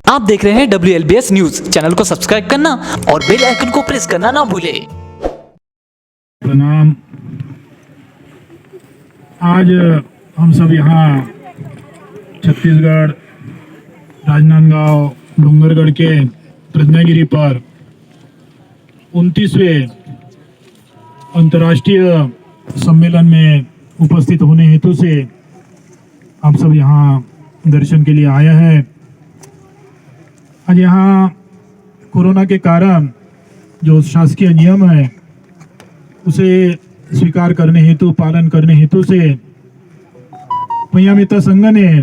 आप देख रहे हैं WLBS न्यूज। चैनल को सब्सक्राइब करना और बेल आइकन को प्रेस करना ना भूलें। प्रणाम। आज हम सब यहाँ छत्तीसगढ़ राजनांदगांव डूंगरगढ़ के प्रज्ञागिरी पर 29वें अंतर्राष्ट्रीय सम्मेलन में उपस्थित होने हेतु से आप सब यहाँ दर्शन के लिए आए हैं। आज यहाँ कोरोना के कारण जो शासकीय नियम है उसे स्वीकार करने हेतु, पालन करने हेतु से भैया मित्र संघ ने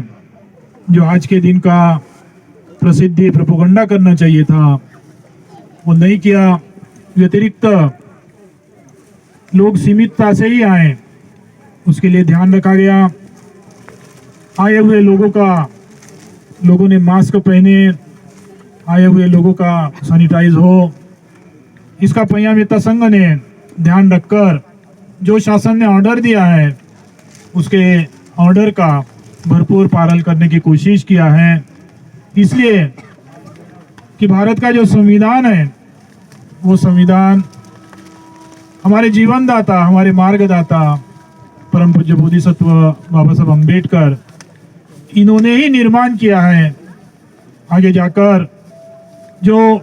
जो आज के दिन का प्रसिद्धि प्रोपेगेंडा करना चाहिए था वो नहीं किया। व्यतिरिक्त लोग सीमितता से ही आए, उसके लिए ध्यान रखा गया। आए हुए लोगों ने मास्क पहने, आए हुए लोगों का सैनिटाइज हो, इसका भैया मित्र संघ ने ध्यान रखकर जो शासन ने ऑर्डर दिया है उसके ऑर्डर का भरपूर पालन करने की कोशिश किया है। इसलिए कि भारत का जो संविधान है वो संविधान हमारे जीवनदाता, हमारे मार्गदाता परम पूज्य बोधिसत्व बाबा साहब अम्बेडकर, इन्होंने ही निर्माण किया है। आगे जाकर जो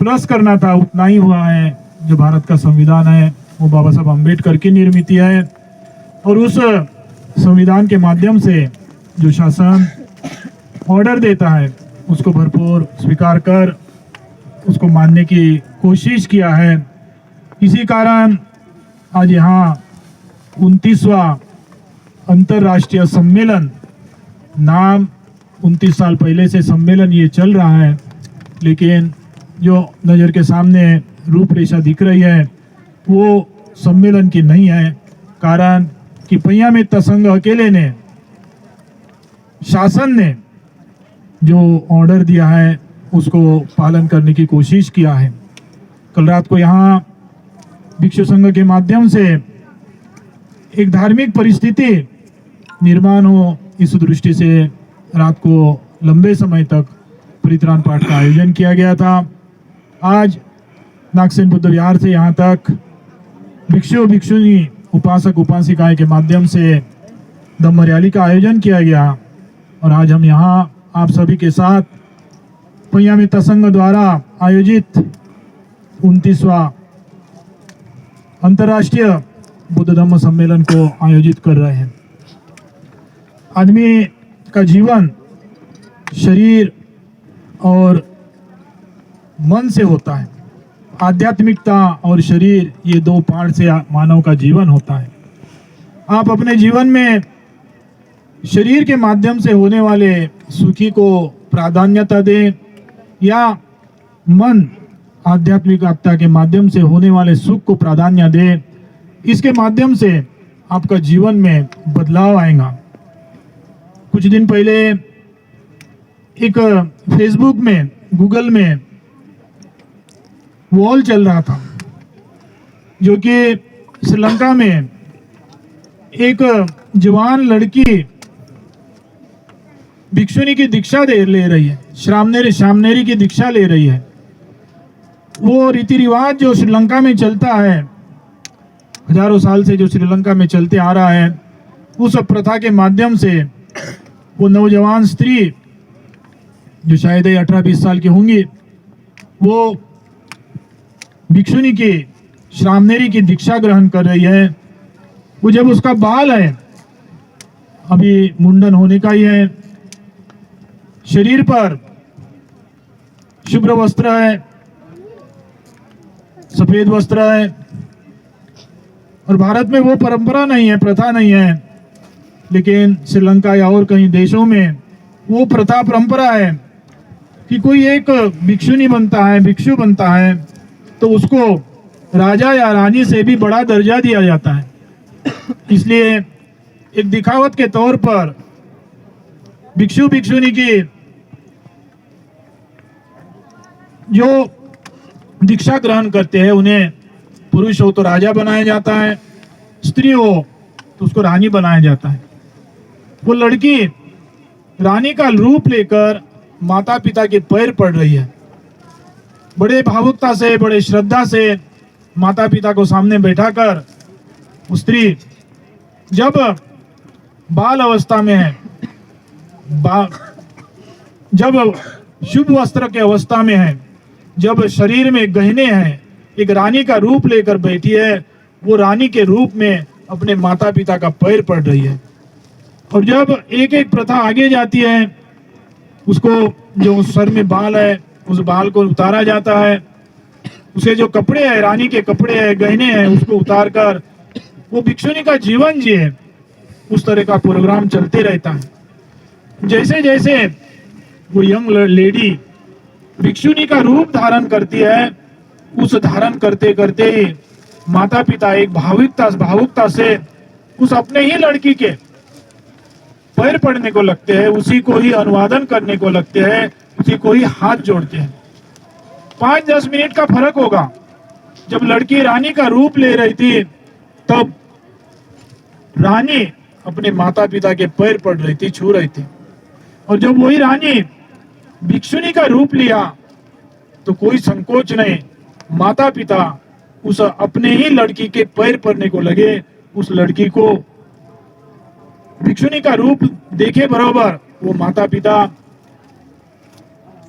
प्लस करना था उतना ही हुआ है। जो भारत का संविधान है वो बाबा साहब अम्बेडकर की निर्मित है और उस संविधान के माध्यम से जो शासन ऑर्डर देता है उसको भरपूर स्वीकार कर उसको मानने की कोशिश किया है। इसी कारण आज यहाँ 29वां अंतर्राष्ट्रीय सम्मेलन, नाम 29 साल पहले से सम्मेलन ये चल रहा है, लेकिन जो नज़र के सामने रूपरेखा दिख रही है वो सम्मेलन की नहीं है। कारण कि भैया मित्र संघ अकेले ने, शासन ने जो ऑर्डर दिया है उसको पालन करने की कोशिश किया है। कल रात को यहाँ भिक्षु संघ के माध्यम से एक धार्मिक परिस्थिति निर्माण हो, इस दृष्टि से रात को लंबे समय तक परित्राण पाठ का आयोजन किया गया था। आज नागसेन बुद्ध विहार से यहाँ तक भिक्षु भिक्षुनी, उपासक उपासिकाएं के माध्यम से धम्म रैली का आयोजन किया गया और आज हम यहाँ आप सभी के साथ भैया मित्र संघ द्वारा आयोजित 29वां अंतर्राष्ट्रीय बुद्ध धम्म सम्मेलन को आयोजित कर रहे हैं। आदमी का जीवन शरीर और मन से होता है। आध्यात्मिकता और शरीर, ये दो पार्ट से मानव का जीवन होता है। आप अपने जीवन में शरीर के माध्यम से होने वाले सुखी को प्राधान्यता दें या मन आध्यात्मिकता के माध्यम से होने वाले सुख को प्राधान्य दें, इसके माध्यम से आपका जीवन में बदलाव आएगा। कुछ दिन पहले एक फेसबुक में, गूगल में वॉल चल रहा था जो कि श्रीलंका में एक जवान लड़की भिक्षुनी की दीक्षा ले रही है, श्रामनेरी की दीक्षा ले रही है। वो रीति रिवाज जो श्रीलंका में चलता है, हजारों साल से जो श्रीलंका में चलते आ रहा है, उस प्रथा के माध्यम से वो नौजवान स्त्री जो शायद 18-20 साल की होंगी, वो भिक्षुनी की श्रामनेरी की दीक्षा ग्रहण कर रही है। वो जब उसका बाल है, अभी मुंडन होने का ही है, शरीर पर शुभ्र वस्त्र है, सफेद वस्त्र है और भारत में वो परंपरा नहीं है, प्रथा नहीं है, लेकिन श्रीलंका या और कई देशों में वो प्रथा परंपरा है कि कोई एक भिक्षुनी बनता है, भिक्षु बनता है तो उसको राजा या रानी से भी बड़ा दर्जा दिया जाता है। इसलिए एक दिखावट के तौर पर भिक्षु भिक्षुनी की जो दीक्षा ग्रहण करते हैं उन्हें पुरुष हो तो राजा बनाया जाता है, स्त्री हो तो उसको रानी बनाया जाता है। वो लड़की रानी का रूप लेकर माता पिता के पैर पड़ रही है। बड़े भावुकता से, बड़े श्रद्धा से माता पिता को सामने बैठाकर वो स्त्री जब बाल अवस्था में है, जब शुभ वस्त्र के अवस्था में है, जब शरीर में गहने हैं, एक रानी का रूप लेकर बैठी है, वो रानी के रूप में अपने माता पिता का पैर पड़ रही है। और जब एक एक प्रथा आगे जाती है, उसको जो सर में बाल है उस बाल को उतारा जाता है, उसे जो कपड़े हैं, रानी के कपड़े हैं, गहने हैं, उसको उतार कर वो भिक्षुनी का जीवन जिए, उस तरह का प्रोग्राम चलते रहता है। जैसे जैसे वो यंग लेडी भिक्षुनी का रूप धारण करती है, उस धारण करते करते ही माता पिता एक भावुकता से उस अपने ही लड़की के पैर पड़ने को लगते हैं, उसी को ही अनुवादन करने को लगते हैं, उसी को ही हाथ जोड़ते हैं। 5-10 मिनट का फर्क होगा। जब लड़की रानी का रूप ले रही थी, तब रानी अपने माता पिता के पैर पड़ रही थी, छू रही थी। और जब वही रानी भिक्षुनी का रूप लिया तो कोई संकोच नहीं, माता पिता उस अपने ही लड़की के पैर पड़ने को लगे। उस लड़की को भिक्षुनी का रूप देखे बराबर वो माता पिता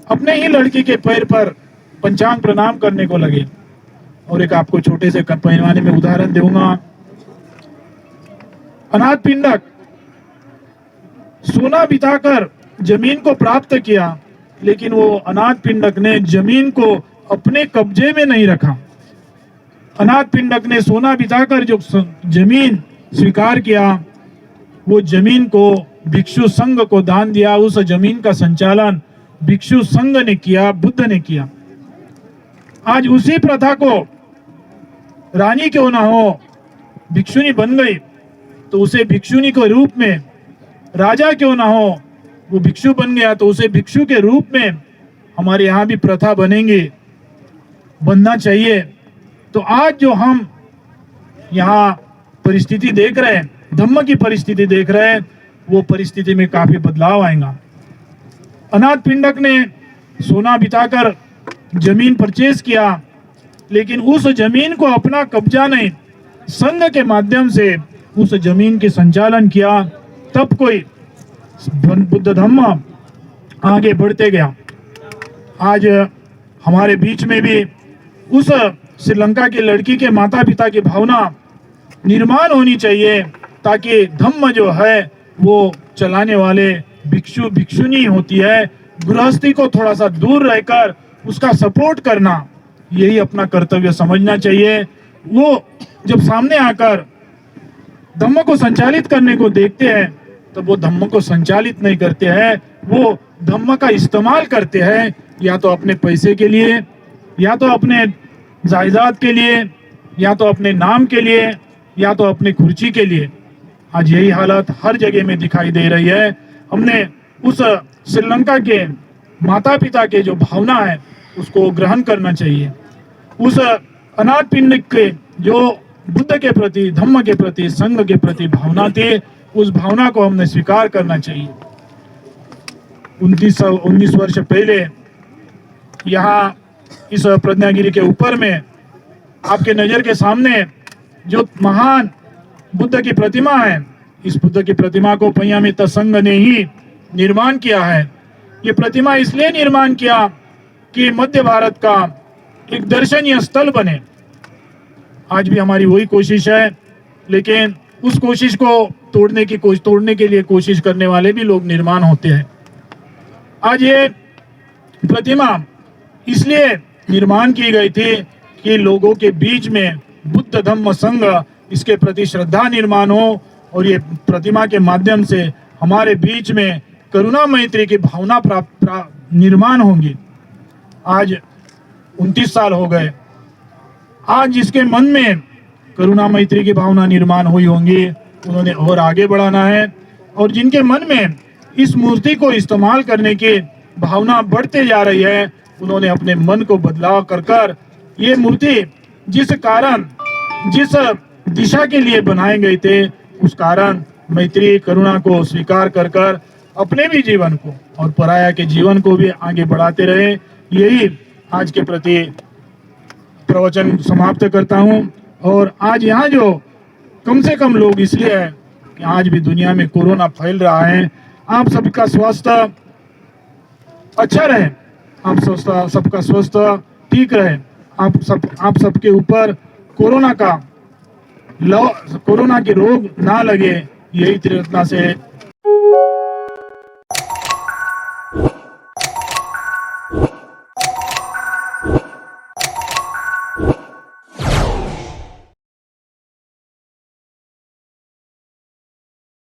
अपने ही लड़की के पैर पर पंचांग प्रणाम करने को लगे। और एक आपको छोटे से पैमाने में उदाहरण दूंगा। अनाथ पिंडक सोना बिताकर जमीन को प्राप्त किया, लेकिन वो अनाथ पिंडक ने जमीन को अपने कब्जे में नहीं रखा। अनाथ पिंडक ने सोना बिताकर जो जमीन स्वीकार किया, वो जमीन को भिक्षु संघ को दान दिया। उस जमीन का संचालन भिक्षु संघ ने किया, बुद्ध ने किया। आज उसी प्रथा को रानी क्यों ना हो, भिक्षुनी बन गई तो उसे भिक्षुनी के रूप में, राजा क्यों ना हो वो भिक्षु बन गया तो उसे भिक्षु के रूप में हमारे यहाँ भी प्रथा बनेंगी, बनना चाहिए। तो आज जो हम यहाँ परिस्थिति देख रहे हैं, धम्म की परिस्थिति देख रहे हैं, वो परिस्थिति में काफी बदलाव आएगा। अनाथ पिंडक ने सोना बिताकर जमीन परचेज किया, लेकिन उस जमीन को अपना कब्जा नहीं, संघ के माध्यम से उस जमीन के संचालन किया। तब कोई बुद्ध धम्म आगे बढ़ते गया। आज हमारे बीच में भी उस श्रीलंका की लड़की के माता पिता की भावना निर्माण होनी चाहिए, ताकि धम्म जो है वो चलाने वाले भिक्षु भिक्षुनी होती है। गृहस्थी को थोड़ा सा दूर रहकर उसका सपोर्ट करना, यही अपना कर्तव्य समझना चाहिए। वो जब सामने आकर धम्म को संचालित करने को देखते हैं तो वो धम्म को संचालित नहीं करते हैं, वो धम्म का इस्तेमाल करते हैं, या तो अपने पैसे के लिए, या तो अपने जायदाद के लिए, या तो अपने नाम के लिए, या तो अपने खुर्ची के लिए। आज यही हालत हर जगह में दिखाई दे रही है। हमने उस श्रीलंका के माता पिता के जो भावना है उसको ग्रहण करना चाहिए। उस अनाथ पिंडक के जो बुद्ध के प्रति, धम्म के प्रति, संघ के प्रति भावना थी, उस भावना को हमने स्वीकार करना चाहिए। 19 वर्ष पहले यहाँ इस प्रज्ञागिरी के ऊपर में आपके नजर के सामने जो महान बुद्ध की प्रतिमा है, इस बुद्ध की प्रतिमा को पय्यामित्त संघ ने ही निर्माण किया है। ये प्रतिमा इसलिए निर्माण किया कि मध्य भारत का एक दर्शनीय स्थल बने। आज भी हमारी वही कोशिश है, लेकिन उस कोशिश को तोड़ने के लिए कोशिश करने वाले भी लोग निर्माण होते हैं। आज ये प्रतिमा इसलिए निर्माण की गई थी कि लोगों के बीच में बुद्ध धम्म संघ इसके प्रति श्रद्धा निर्माण हो, और ये प्रतिमा के माध्यम से हमारे बीच में करुणा मैत्री की भावना निर्माण होगी। आज 29 साल हो गए, आज जिसके मन में करुणा मैत्री की भावना निर्माण हुई होंगी, उन्होंने और आगे बढ़ाना है। और जिनके मन में इस मूर्ति को इस्तेमाल करने की भावना बढ़ते जा रही है, उन्होंने अपने मन को बदलाव कर ये मूर्ति जिस कारण, जिस दिशा के लिए बनाए गए थे, उस कारण मैत्री करुणा को स्वीकार कर अपने भी जीवन को और पराया के जीवन को भी आगे बढ़ाते रहे। यही आज के प्रति प्रवचन समाप्त करता हूं। और आज यहाँ जो कम से कम लोग इसलिए है कि आज भी दुनिया में कोरोना फैल रहा है। आप सबका स्वास्थ्य अच्छा रहे, सबका स्वास्थ्य ठीक रहे, आप सबके ऊपर कोरोना की रोग ना लगे, यही तीव्रता से